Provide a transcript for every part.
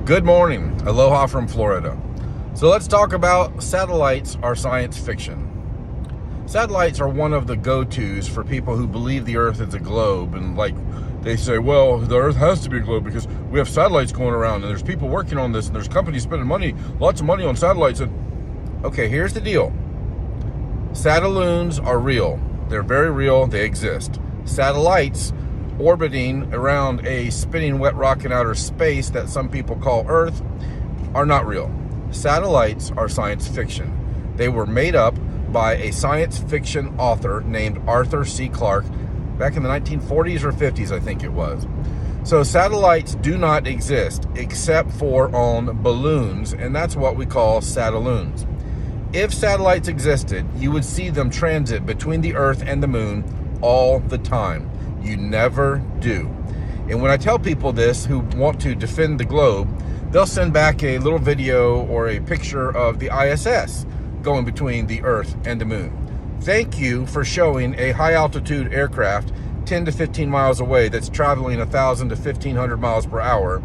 Good morning. Aloha from Florida. So let's talk about satellites are science fiction. Satellites are one of the go-tos for people who believe the Earth is a globe, and like they say, well, the Earth has to be a globe because we have satellites going around and there's people working on this and there's companies spending money, lots of money on satellites. And okay, here's the deal. Satelloons are real. They're very real. They exist. Satellites orbiting around a spinning wet rock in outer space that some people call Earth are not real. Satellites are science fiction. They were made up by a science fiction author named Arthur C. Clarke back in the 1940s or 50s, I think it was. So satellites do not exist except for on balloons, and that's what we call Satelloons. If satellites existed, you would see them transit between the Earth and the moon all the time. You never do. And when I tell people this who want to defend the globe, they'll send back a little video or a picture of the ISS going between the Earth and the moon. Thank you for showing a high altitude aircraft 10 to 15 miles away that's traveling 1,000 to 1,500 miles per hour,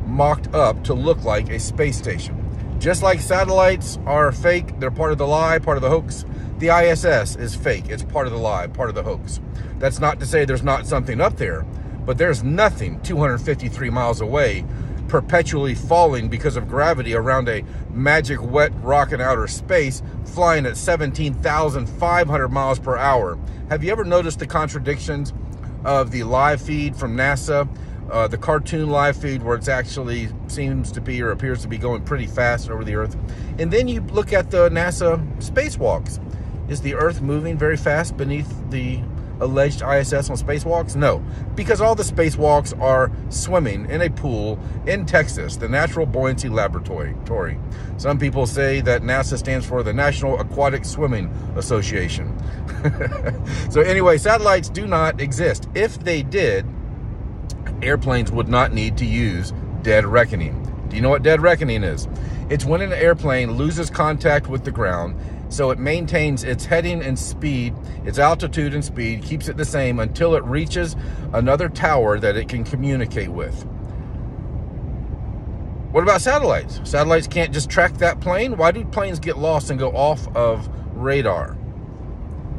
mocked up to look like a space station. Just like satellites are fake, they're part of the lie, part of the hoax. The ISS is fake. It's part of the lie, part of the hoax. That's not to say there's not something up there, but there's nothing 253 miles away perpetually falling because of gravity around a magic wet rock in outer space, flying at 17,500 miles per hour. Have you ever noticed the contradictions of the live feed from NASA, the cartoon live feed where it's actually seems to be or appears to be going pretty fast over the Earth? And then you look at the NASA spacewalks. Is the Earth moving very fast beneath the alleged ISS on spacewalks? No, because all the spacewalks are swimming in a pool in Texas, the Natural Buoyancy Laboratory. Some people say that NASA stands for the National Aquatic Swimming Association. So anyway, satellites do not exist. If they did, airplanes would not need to use dead reckoning. Do you know what dead reckoning is? It's when an airplane loses contact with the ground, so it maintains its heading and speed, its altitude and speed, keeps it the same until it reaches another tower that it can communicate with. What about satellites? Satellites can't just track that plane? Why do planes get lost and go off of radar?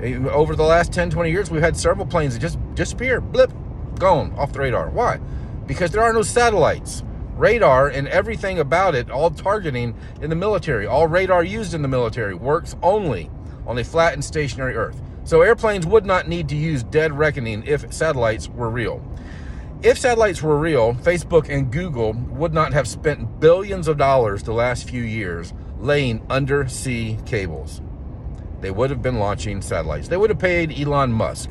Over the last 10, 20 years, we've had several planes that just disappear, blip, gone off the radar. Why? Because there are no satellites. Radar and everything about it, all targeting in the military, all radar used in the military works only on a flat and stationary Earth. So airplanes would not need to use dead reckoning if satellites were real. If satellites were real, Facebook and Google would not have spent billions of dollars the last few years laying undersea cables. They would have been launching satellites. They would have paid Elon Musk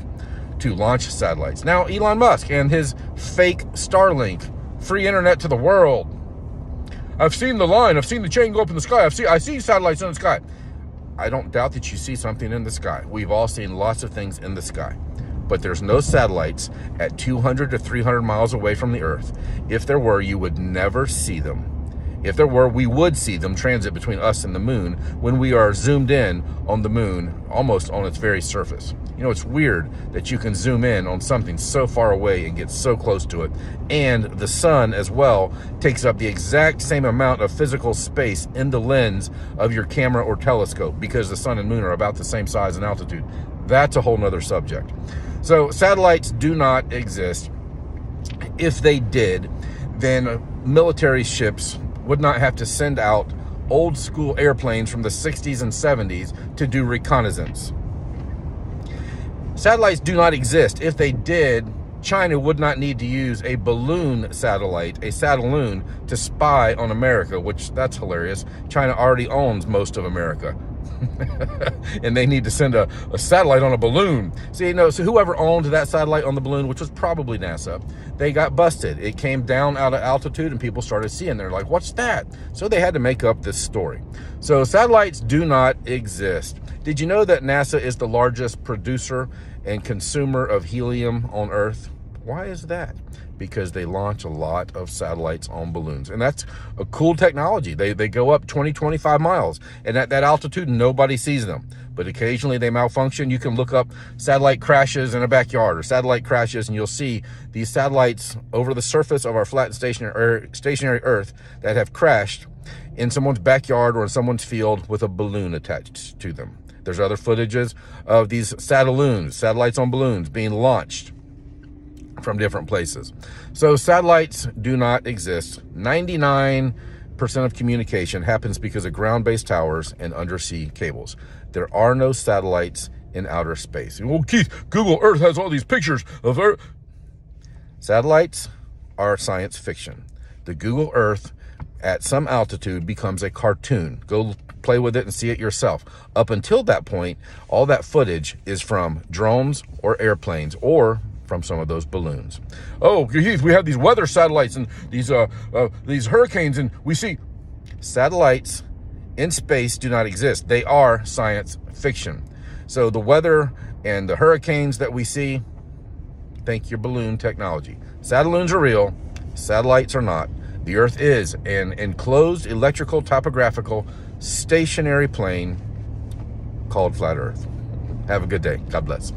to launch satellites. Now, Elon Musk and his fake Starlink, free internet to the world. I've seen the line. I've seen the chain go up in the sky. I see satellites in the sky. I don't doubt that you see something in the sky. We've all seen lots of things in the sky. But there's no satellites at 200 to 300 miles away from the Earth. If there were, you would never see them. If there were, we would see them transit between us and the moon when we are zoomed in on the moon, almost on its very surface. You know, it's weird that you can zoom in on something so far away and get so close to it. And the sun as well takes up the exact same amount of physical space in the lens of your camera or telescope because the sun and moon are about the same size and altitude. That's a whole nother subject. So satellites do not exist. If they did, then military ships would not have to send out old school airplanes from the 60s and 70s to do reconnaissance. Satellites do not exist. If they did, China would not need to use a balloon satellite, a Satelloon, to spy on America, which that's hilarious. China already owns most of America. And they need to send a satellite on a balloon. See, so whoever owned that satellite on the balloon, which was probably NASA, they got busted. It came down out of altitude and people started seeing. They're like, what's that? So they had to make up this story. So satellites do not exist. Did you know that NASA is the largest producer and consumer of helium on Earth? Why is that? because they launch a lot of satellites on balloons. And that's a cool technology. They go up 20, 25 miles. And at that altitude, nobody sees them. But occasionally they malfunction. You can look up satellite crashes in a backyard or satellite crashes, and you'll see these satellites over the surface of our flat and stationary Earth that have crashed in someone's backyard or in someone's field with a balloon attached to them. There's other footages of these Satelloons, satellites on balloons, being launched from different places. So satellites do not exist. 99% of communication happens because of ground-based towers and undersea cables. There are no satellites in outer space. Well, Keith, Google Earth has all these pictures of Earth. Satellites are science fiction. The Google Earth at some altitude becomes a cartoon. Go play with it and see it yourself. Up until that point, all that footage is from drones or airplanes or from some of those balloons. Oh, Keith, we have these weather satellites and these hurricanes, and we see satellites in space do not exist. They are science fiction. So the weather and the hurricanes that we see, thank your balloon technology. Satelloons are real, satellites are not. The Earth is an enclosed electrical topographical stationary plane called flat Earth. Have a good day. God bless.